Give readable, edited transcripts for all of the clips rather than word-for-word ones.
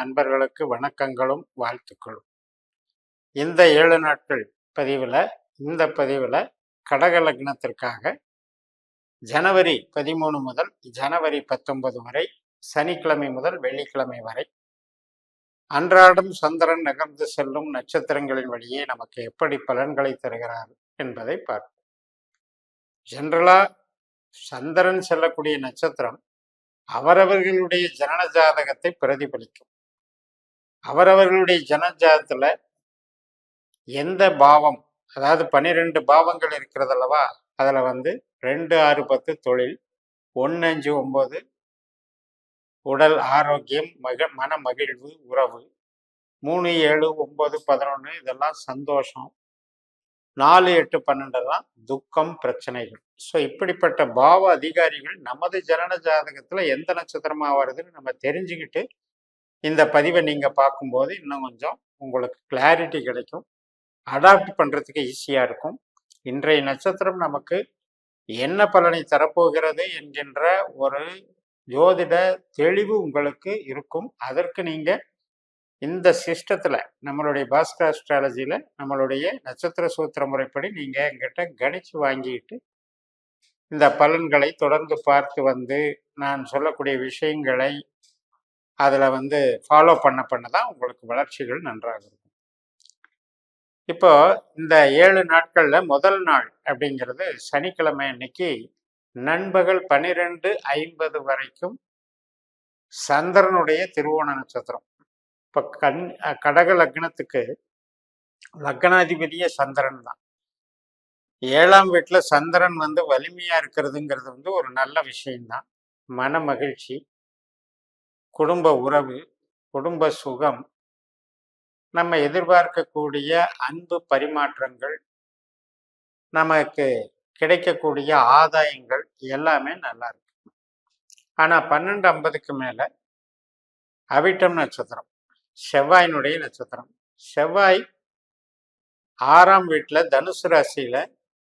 அன்பர்களுக்கு வணக்கங்களும் வாழ்த்துக்களும். இந்த 7 நாட்கள் இந்த பதிவில் கடக லக்னத்திற்காக ஜனவரி 13 முதல் ஜனவரி 19 வரை, சனிக்கிழமை முதல் வெள்ளிக்கிழமை வரை அன்றாடம் சந்திரன் நகர்ந்து செல்லும் நட்சத்திரங்களின் வழியே நமக்கு எப்படி பலன்களை தருகிறார் என்பதை பார்ப்போம். ஜென்ரலா சந்திரன் செல்லக்கூடிய நட்சத்திரம் அவரவர்களுடைய ஜனன ஜாதகத்தை பிரதிபலிக்கும். அவரவர்களுடைய ஜனஜாதத்துல எந்த பாவம், அதாவது 12 பாவங்கள் இருக்கிறது அல்லவா, அதுல 2, 6, 10 தொழில், 1, 5, 9 உடல் ஆரோக்கியம், மன மகிழ்வு, உறவு, 3, 7, 9, 11 இதெல்லாம் சந்தோஷம், 4, 8, 12 எல்லாம் துக்கம், பிரச்சனைகள். ஸோ இப்படிப்பட்ட பாவ அதிகாரிகள் நமது ஜனன ஜாதகத்துல எந்த நட்சத்திரமா வருதுன்னு நம்ம தெரிஞ்சுக்கிட்டு இந்த பதிவை நீங்க பார்க்கும்போது இன்னும் கொஞ்சம் உங்களுக்கு கிளாரிட்டி கிடைக்கும், அடாப்ட் பண்றதுக்கு ஈஸியா இருக்கும். இன்றைய நட்சத்திரம் நமக்கு என்ன பலனை தரப்போகிறது என்கின்ற ஒரு ஜோதிட தெளிவு உங்களுக்கு இருக்கும். அதற்கு நீங்க இந்த சிஸ்டத்துல, நம்மளுடைய பாஸ்கர் அஸ்ட்ராலஜியில நம்மளுடைய நட்சத்திர சூத்திர முறைப்படி நீங்க என்கிட்ட கணிச்சு வாங்கிட்டு இந்த பலன்களை தொடர்ந்து பார்த்து நான் சொல்லக்கூடிய விஷயங்களை அதுல ஃபாலோ பண்ண தான் உங்களுக்கு வளர்ச்சிகள் நன்றாக இருக்கும். இப்போ இந்த 7 நாட்கள்ல முதல் நாள் அப்படிங்கிறது சனிக்கிழமை அன்னைக்கு நண்பகல் 12:50 வரைக்கும் சந்திரனுடைய திருவோண நட்சத்திரம். இப்ப கடக லக்னத்துக்கு லக்னாதிபதியே சந்திரன் தான். 7ஆம் வீட்டுல சந்திரன் வலிமையா இருக்கிறதுங்கிறது ஒரு நல்ல விஷயம்தான். மன மகிழ்ச்சி, குடும்ப உறவு, குடும்ப சுகம், நம்ம எதிர்பார்க்கக்கூடிய அன்பு பரிமாற்றங்கள், நமக்கு கிடைக்கக்கூடிய ஆதாயங்கள் எல்லாமே நல்லா இருக்கு. ஆனா 12:50க்கு மேல அவிட்டம் நட்சத்திரம், செவ்வாயினுடைய நட்சத்திரம். செவ்வாய் 6ஆம் வீட்டுல தனுசு ராசியில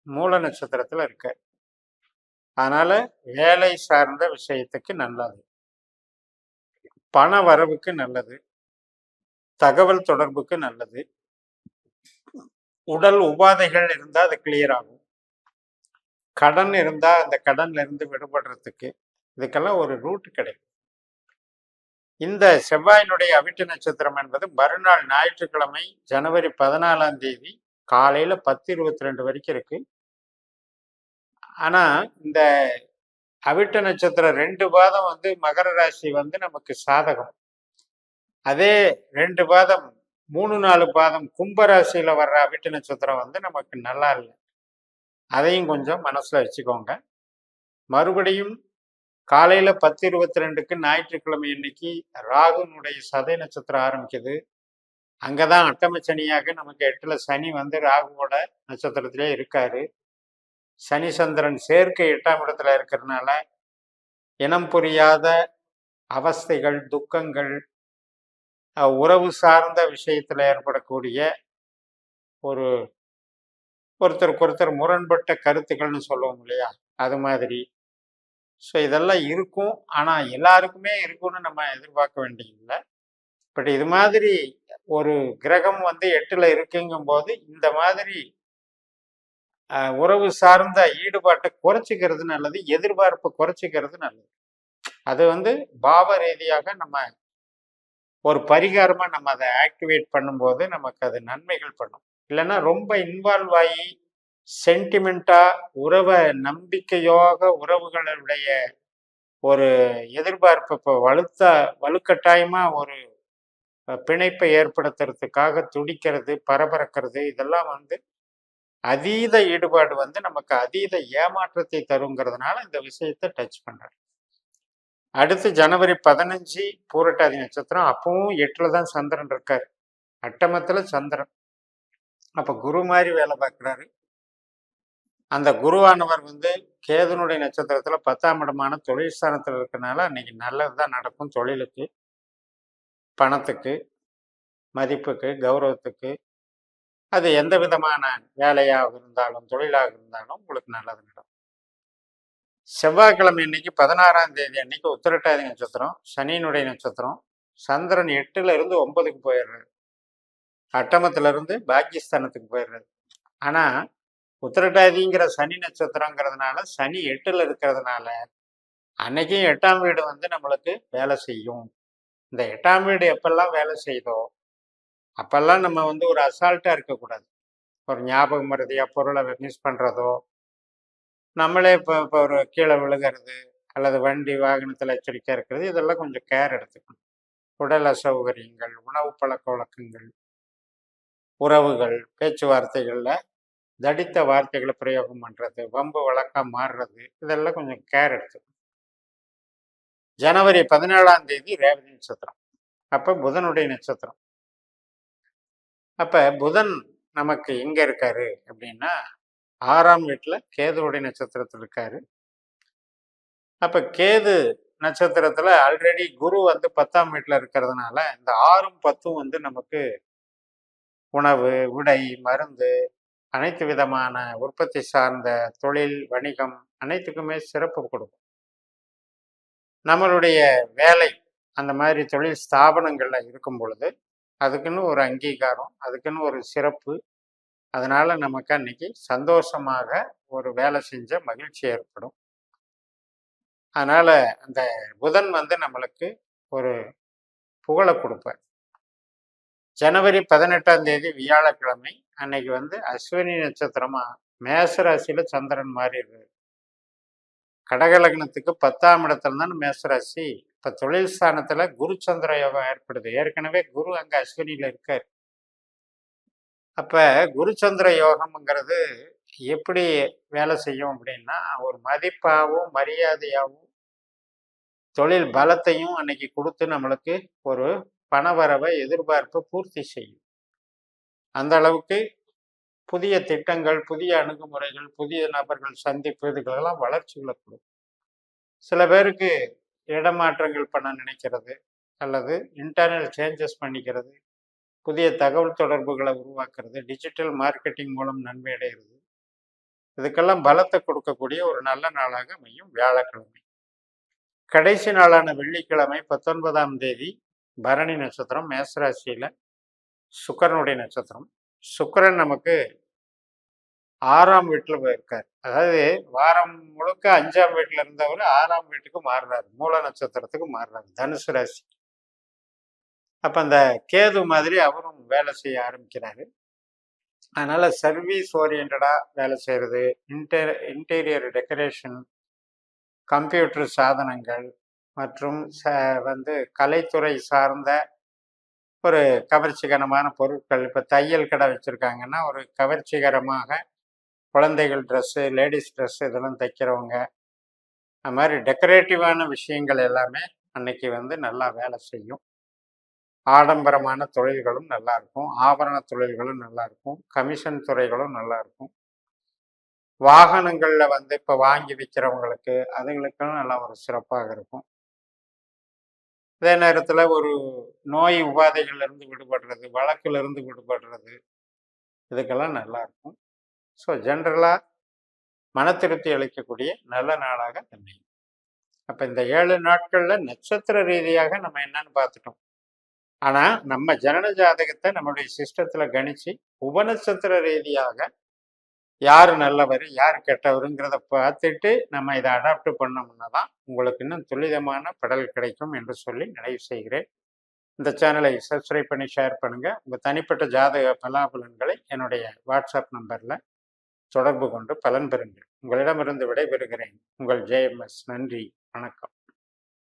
மூல நட்சத்திரத்துல இருக்க. அதனால வேலை சார்ந்த விஷயத்துக்கு நல்லது, பண வரவுக்கு நல்லது, தகவல் தொடர்புக்கு நல்லது, உடல் உபாதைகள் இருந்தா அது கிளியர் ஆகும், கடன் இருந்தா அந்த கடன்ல இருந்து விடுபடுறதுக்கு இதுக்கெல்லாம் ஒரு ரூட் கிடைக்கும். இந்த செவ்வாயினுடைய அவிட்ட நட்சத்திரம் என்பது மறுநாள் ஞாயிற்றுக்கிழமை ஜனவரி 14ஆம் தேதி காலையில 10:22 வரைக்கும் இருக்கு. ஆனா இந்த அவிட்ட நட்சத்திரம் 2 பாதம் மகர ராசி நமக்கு சாதகம். அதே 2 பாதம் 3, 4 பாதம் கும்பராசியில வர்ற அவிட்ட நட்சத்திரம் நமக்கு நல்லா இல்லை. அதையும் கொஞ்சம் மனசுல வச்சுக்கோங்க. மறுபடியும் காலையில 10:22க்கு ஞாயிற்றுக்கிழமை அன்னைக்கு ராகுனுடைய சதய நட்சத்திரம் ஆரம்பிக்குது. அங்கதான் அட்டமச்சனியாக நமக்கு 8ல சனி ராகுவோட நட்சத்திரத்திலே இருக்காரு. சனி சந்திரன் சேர்க்கை 8ஆம் இடத்துல இருக்கிறதுனால இனம் புரியாத அவஸ்தைகள், துக்கங்கள், உறவு சார்ந்த விஷயத்துல ஏற்படக்கூடிய ஒருத்தருக்கு ஒருத்தர் முரண்பட்ட கருத்துக்கள்னு சொல்லுவோம் இல்லையா, அது மாதிரி. ஸோ இதெல்லாம் இருக்கும். ஆனா எல்லாருக்குமே இருக்கும்னு நம்ம எதிர்பார்க்க வேண்டியதில்லை. பட் இது மாதிரி ஒரு கிரகம் 8ல இருக்குங்கும் போது இந்த மாதிரி உறவு சார்ந்த ஈடுபாட்டை குறைச்சிக்கிறது நல்லது, எதிர்பார்ப்பு குறைச்சிக்கிறது நல்லது. அது பாவ ரீதியாக நம்ம ஒரு பரிகாரமா நம்ம அதை ஆக்டிவேட் பண்ணும்போது நமக்கு அது நன்மைகள் பண்ணும். இல்லைன்னா ரொம்ப இன்வால்வ் ஆகி சென்டிமெண்டா நம்பிக்கையோக உறவுகளுடைய ஒரு எதிர்பார்ப்பு இப்போ வலுக்கட்டாயமா ஒரு பிணைப்பை ஏற்படுத்துறதுக்காக துடிக்கிறது, பரபரக்கிறது, இதெல்லாம் அதீத ஈடுபாடு நமக்கு அதீத ஏமாற்றத்தை தருங்கிறதுனால இந்த விஷயத்தை டச் பண்றேன். அடுத்து ஜனவரி 15 பூரட்டாதி நட்சத்திரம். அப்பவும் 8ல தான் சந்திரன் இருக்காரு, அட்டமத்துல சந்திரன். அப்ப குரு மாதிரி வேலை பார்க்கிறாரு. அந்த குருவானவர் கேதுனுடைய நட்சத்திரத்துல 10ஆம் இடமான தொழில் ஸ்தானத்துல இருக்கனால அன்னைக்கு நல்லதுதான் நடக்கும். தொழிலுக்கு, பணத்துக்கு, மதிப்புக்கு, கௌரவத்துக்கு, அது எந்த விதமான வேலையாக இருந்தாலும் தொழிலாக இருந்தாலும் உங்களுக்கு நல்லது நடக்கும். செவ்வாய்க்கிழமை அன்னைக்கு 16ஆம் தேதி அன்னைக்கு உத்திரட்டாதி நட்சத்திரம், சனியினுடைய நட்சத்திரம். சந்திரன் 8ல இருந்து 9க்கு போயிடுறாரு. அட்டமத்துல இருந்து பாக்கியஸ்தானத்துக்கு போயிடுறாரு. ஆனா உத்திரட்டாதிங்கிற சனி நட்சத்திரங்கிறதுனால சனி 8ல இருக்கிறதுனால அன்னைக்கும் 8ஆம் வீடு வந்து நம்மளுக்கு வேலை செய்யும். இந்த 8ஆம் வீடு எப்பெல்லாம் வேலை செய்தோ அப்பெல்லாம் நம்ம வந்து ஒரு அசால்ட்டா இருக்கக்கூடாது. ஒரு ஞாபகம் மறதியா பொருளை மிஸ் பண்றதோ, நம்மளே இப்போ ஒரு கீழே விழுகிறது அல்லது வண்டி வாகனத்தில் எச்சரிக்கையா இருக்கிறது, இதெல்லாம் கொஞ்சம் கேர் எடுத்துக்கணும். உடல் அசௌகரியங்கள், உணவு பழக்க வழக்கங்கள், உறவுகள், பேச்சுவார்த்தைகள்ல தடித்த வார்த்தைகளை பிரயோகம் பண்றது, வம்பு வழக்கா மாறுறது, இதெல்லாம் கொஞ்சம் கேர் எடுத்துக்கணும். ஜனவரி 17ஆம் தேதி ரேவதி நட்சத்திரம். அப்ப புதனுடைய நட்சத்திரம். அப்ப புதன் நமக்கு எங்க இருக்காரு அப்படின்னா 6ஆம் வீட்டுல கேதுவுடைய நட்சத்திரத்தில் இருக்காரு. அப்ப கேது நட்சத்திரத்துல ஆல்ரெடி குரு வந்து 10ஆம் வீட்டுல இருக்கிறதுனால இந்த 6ம் 10ம் வந்து நமக்கு உணவு, உடை, மருந்து, அனைத்து விதமான உற்பத்தி சார்ந்த தொழில், வணிகம் அனைத்துக்குமே சிறப்பு கொடுக்கும். நம்மளுடைய வேலை அந்த மாதிரி தொழில் ஸ்தாபனங்கள்ல இருக்கும் பொழுது அதுக்குன்னு ஒரு அங்கீகாரம், அதுக்குன்னு ஒரு சிறப்பு. அதனால நமக்கு அன்னைக்கு சந்தோஷமாக ஒரு வேலை செஞ்ச மகிழ்ச்சி ஏற்படும். அதனால அந்த புதன் வந்து நம்மளுக்கு ஒரு புகழை கொடுப்பார். ஜனவரி 18ஆம் தேதி வியாழக்கிழமை அன்னைக்கு வந்து அஸ்வினி நட்சத்திரமா மேசராசியில சந்திரன் மாறிடுறாரு. கடகலக்னத்துக்கு 10ஆம் இடத்துல தான் மேசராசி. இப்ப தொழில் ஸ்தானத்துல குரு சந்திர யோகம் ஏற்படுது. ஏற்கனவே குரு அங்க அஸ்வினியில இருக்காரு. அப்ப குரு சந்திர யோகம்ங்கிறது எப்படி வேலை செய்யும் அப்படின்னா ஒரு மதிப்பாகவும் மரியாதையாகவும் தொழில் பலத்தையும் அன்னைக்கு கொடுத்து நம்மளுக்கு ஒரு பணவரவை எதிர்பார்ப்பு பூர்த்தி செய்யும். அந்த அளவுக்கு புதிய திட்டங்கள், புதிய அணுகுமுறைகள், புதிய நபர்கள் சந்திப்பு இதுகளெல்லாம் வளர்ச்சிகளை கொடுக்கும். சில பேருக்கு இடமாற்றங்கள் பண்ண நினைக்கிறது அல்லது இன்டர்னல் சேஞ்சஸ் பண்ணிக்கிறது, புதிய தகவல் தொடர்புகளை உருவாக்குறது, டிஜிட்டல் மார்க்கெட்டிங் மூலம் நன்மை அடைகிறது, இதுக்கெல்லாம் பலத்தை கொடுக்கக்கூடிய ஒரு நல்ல நாளாக அமையும் வியாழக்கிழமை. கடைசி நாளான வெள்ளிக்கிழமை 19ஆம் தேதி பரணி நட்சத்திரம் மேசராசியில சுக்கிரனுடைய நட்சத்திரம். சுக்கிரன் நமக்கு 6ஆம் வீட்டுல போயிருக்காரு. அதாவது வாரம் முழுக்க 5ஆம் வீட்டுல இருந்தவர் 6ஆம் வீட்டுக்கு மாறுறாரு, மூல நட்சத்திரத்துக்கு மாறுறாரு, தனுசு ராசி. அப்ப அந்த கேது மாதிரி அவரும் வேலை செய்ய ஆரம்பிக்கிறாரு. அதனால சர்வீஸ் ஓரியன்டா வேலை செய்யறது, இன்டீரியர் டெக்கரேஷன், கம்ப்யூட்டர் சாதனங்கள் மற்றும் வந்து கலைத்துறை சார்ந்த ஒரு கவர்ச்சிகரமான பொருட்கள். இப்போ தையல் கடை வச்சுருக்காங்கன்னா ஒரு கவர்ச்சிகரமாக குழந்தைகள் ட்ரெஸ்ஸு, லேடிஸ் ட்ரெஸ்ஸு இதெல்லாம் தைக்கிறவங்க, அது மாதிரி டெக்கரேட்டிவான விஷயங்கள் எல்லாமே அன்னைக்கு வந்து நல்லா வேலை செய்யும். ஆடம்பரமான தொழில்களும் நல்லா இருக்கும், ஆபரண தொழில்களும் நல்லா இருக்கும், கமிஷன் துறைகளும் நல்லா இருக்கும். வாகனங்கள்ல வந்து இப்போ வாங்கி விற்கிறவங்களுக்கு அதுங்களுக்கும் நல்லா ஒரு சிறப்பாக இருக்கும். அதே நேரத்தில் ஒரு நோய் உபாதைகள்ல இருந்து விடுபடுறது, வழக்குல இருந்து விடுபடுறது, இதுக்கெல்லாம் நல்லா இருக்கும். ஸோ ஜென்ரலாக மன திருப்தி அளிக்கக்கூடிய நல்ல நாளாக அமையும். அப்போ இந்த 7 நாட்களில் நட்சத்திர ரீதியாக நம்ம என்னன்னு பார்த்துட்டோம். ஆனால் நம்ம ஜனன ஜாதகத்தை நம்மளுடைய சிஸ்டத்தில் கணிச்சு உபநட்சத்திர ரீதியாக யார் நல்லவர் யார் கெட்டவருங்கிறத பார்த்துட்டு நம்ம இதை அடாப்ட் பண்ணோம்னா தான் உங்களுக்கு இன்னும் துல்லிதமான படல் கிடைக்கும் என்று சொல்லி நிறைவு செய்கிறேன். இந்த சேனலை சப்ஸ்கிரைப் பண்ணி ஷேர் பண்ணுங்கள். உங்கள் தனிப்பட்ட ஜாதக பலாபலன்களை என்னுடைய வாட்ஸ்அப் நம்பரில் தொடர்பு கொண்டு பலன் பெறுங்கள். உங்களிடமிருந்து விடைபெறுகிறேன். உங்கள் JMS. நன்றி, வணக்கம்.